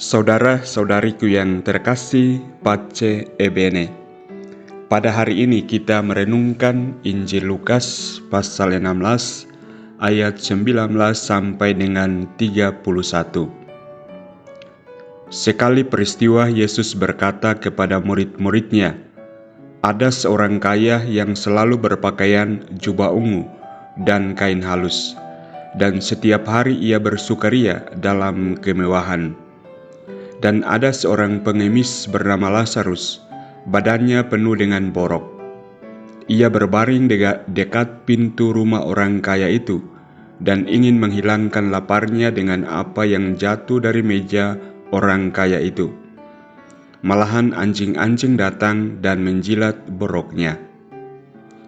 Saudara-saudariku yang terkasih, Pace Ebene. Pada hari ini kita merenungkan Injil Lukas pasal 16 ayat 19 sampai dengan 31. Sekali peristiwa Yesus berkata kepada murid-muridnya, "Ada seorang kaya yang selalu berpakaian jubah ungu dan kain halus, dan setiap hari ia bersukaria dalam kemewahan. Dan ada seorang pengemis bernama Lazarus, badannya penuh dengan borok. Ia berbaring dekat pintu rumah orang kaya itu, dan ingin menghilangkan laparnya dengan apa yang jatuh dari meja orang kaya itu. Malahan anjing-anjing datang dan menjilat boroknya.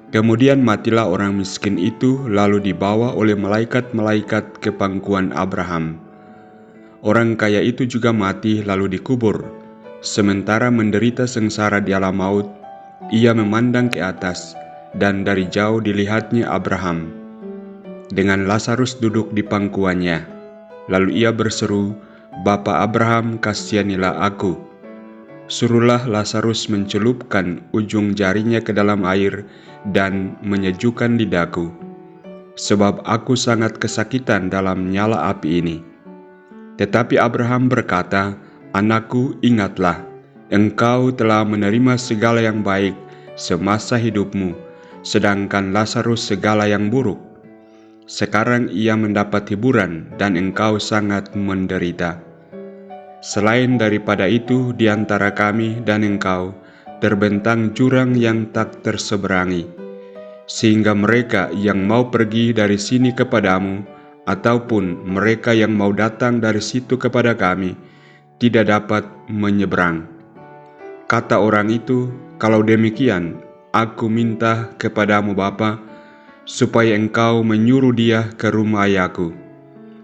Kemudian matilah orang miskin itu, lalu dibawa oleh malaikat-malaikat ke pangkuan Abraham. Orang kaya itu juga mati lalu dikubur. Sementara menderita sengsara di alam maut, ia memandang ke atas, dan dari jauh dilihatnya Abraham dengan Lazarus duduk di pangkuannya. Lalu ia berseru, 'Bapa Abraham, kasihanilah aku. Suruhlah Lazarus mencelupkan ujung jarinya ke dalam air dan menyejukkan lidahku, sebab aku sangat kesakitan dalam nyala api ini.' Tetapi Abraham berkata, 'Anakku, ingatlah, engkau telah menerima segala yang baik semasa hidupmu, sedangkan Lazarus segala yang buruk. Sekarang ia mendapat hiburan dan engkau sangat menderita. Selain daripada itu, di antara kami dan engkau terbentang jurang yang tak terseberangi, sehingga mereka yang mau pergi dari sini kepadamu ataupun mereka yang mau datang dari situ kepada kami tidak dapat menyeberang.' Kata orang itu, 'Kalau demikian, aku minta kepadamu Bapa, supaya engkau menyuruh dia ke rumah ayahku,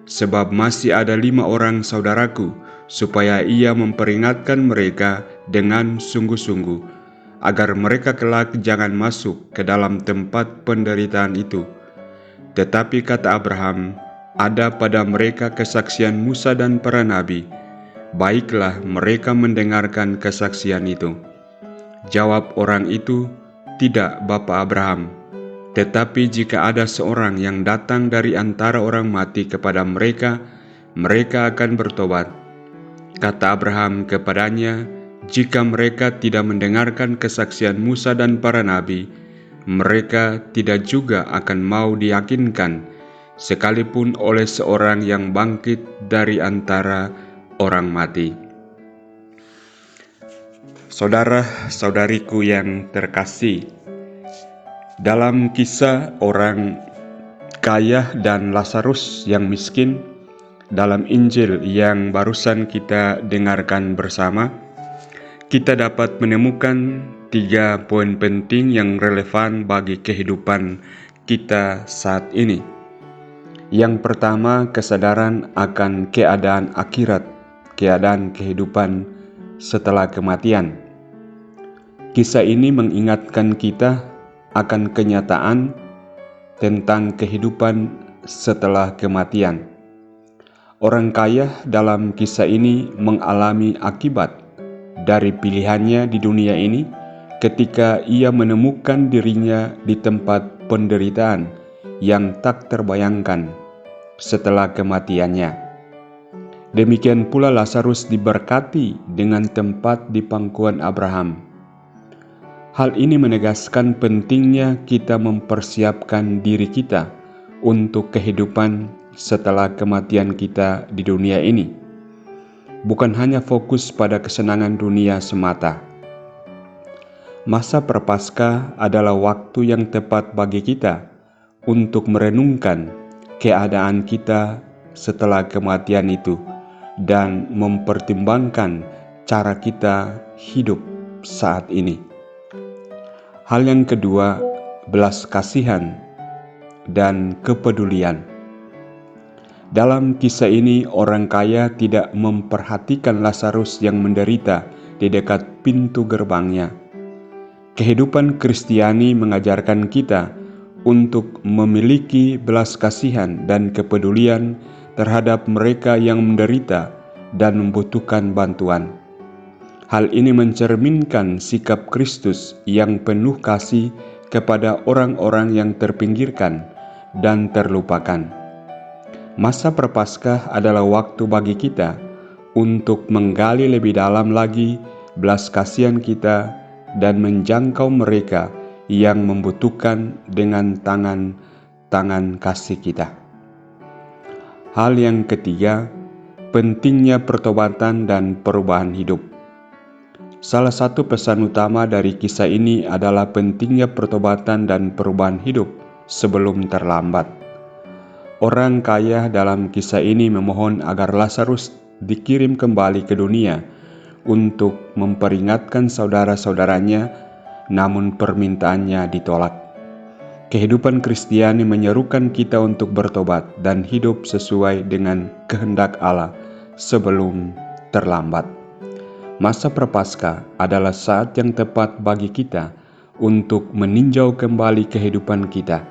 sebab masih ada 5 orang saudaraku, supaya ia memperingatkan mereka dengan sungguh-sungguh, agar mereka kelak jangan masuk ke dalam tempat penderitaan itu.' Tetapi kata Abraham, 'Ada pada mereka kesaksian Musa dan para nabi. Baiklah mereka mendengarkan kesaksian itu.' Jawab orang itu, 'Tidak, Bapa Abraham. Tetapi jika ada seorang yang datang dari antara orang mati kepada mereka, mereka akan bertobat.' Kata Abraham kepadanya, 'Jika mereka tidak mendengarkan kesaksian Musa dan para nabi, mereka tidak juga akan mau diyakinkan, sekalipun oleh seorang yang bangkit dari antara orang mati.' Saudara-saudariku yang terkasih, dalam kisah orang kaya dan Lazarus yang miskin dalam Injil yang barusan kita dengarkan bersama, kita dapat menemukan 3 poin penting yang relevan bagi kehidupan kita saat ini. Yang pertama, kesadaran akan keadaan akhirat, keadaan kehidupan setelah kematian. Kisah ini mengingatkan kita akan kenyataan tentang kehidupan setelah kematian. Orang kaya dalam kisah ini mengalami akibat dari pilihannya di dunia ini ketika ia menemukan dirinya di tempat penderitaan yang tak terbayangkan setelah kematiannya. Demikian pula Lazarus diberkati dengan tempat di pangkuan Abraham. Hal ini menegaskan pentingnya kita mempersiapkan diri kita untuk kehidupan setelah kematian kita di dunia ini, bukan hanya fokus pada kesenangan dunia semata. Masa Prapaskah adalah waktu yang tepat bagi kita untuk merenungkan keadaan kita setelah kematian itu dan mempertimbangkan cara kita hidup saat ini. Hal yang kedua, belas kasihan dan kepedulian. Dalam kisah ini, orang kaya tidak memperhatikan Lazarus yang menderita di dekat pintu gerbangnya. Kehidupan Kristiani mengajarkan kita untuk memiliki belas kasihan dan kepedulian terhadap mereka yang menderita dan membutuhkan bantuan. Hal ini mencerminkan sikap Kristus yang penuh kasih kepada orang-orang yang terpinggirkan dan terlupakan. Masa Prapaskah adalah waktu bagi kita untuk menggali lebih dalam lagi belas kasihan kita dan menjangkau mereka yang membutuhkan dengan tangan kasih kita. Hal yang ketiga, pentingnya pertobatan dan perubahan hidup. Salah satu pesan utama dari kisah ini adalah pentingnya pertobatan dan perubahan hidup sebelum terlambat. Orang kaya dalam kisah ini memohon agar Lazarus dikirim kembali ke dunia untuk memperingatkan saudara-saudaranya, namun permintaannya ditolak. Kehidupan Kristiani menyerukan kita untuk bertobat dan hidup sesuai dengan kehendak Allah sebelum terlambat. Masa Prapaskah adalah saat yang tepat bagi kita untuk meninjau kembali kehidupan kita,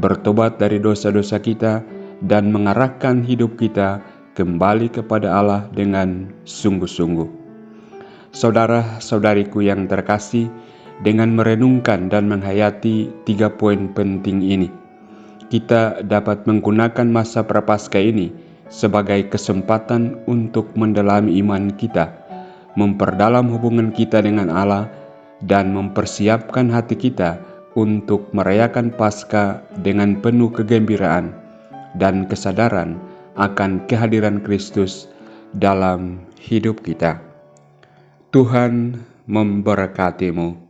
bertobat dari dosa-dosa kita, dan mengarahkan hidup kita kembali kepada Allah dengan sungguh-sungguh. Saudara-saudariku yang terkasih, dengan merenungkan dan menghayati 3 poin penting ini, kita dapat menggunakan masa Prapaskah ini sebagai kesempatan untuk mendalami iman kita, memperdalam hubungan kita dengan Allah, dan mempersiapkan hati kita untuk merayakan Paskah dengan penuh kegembiraan dan kesadaran akan kehadiran Kristus dalam hidup kita. Tuhan memberkatimu.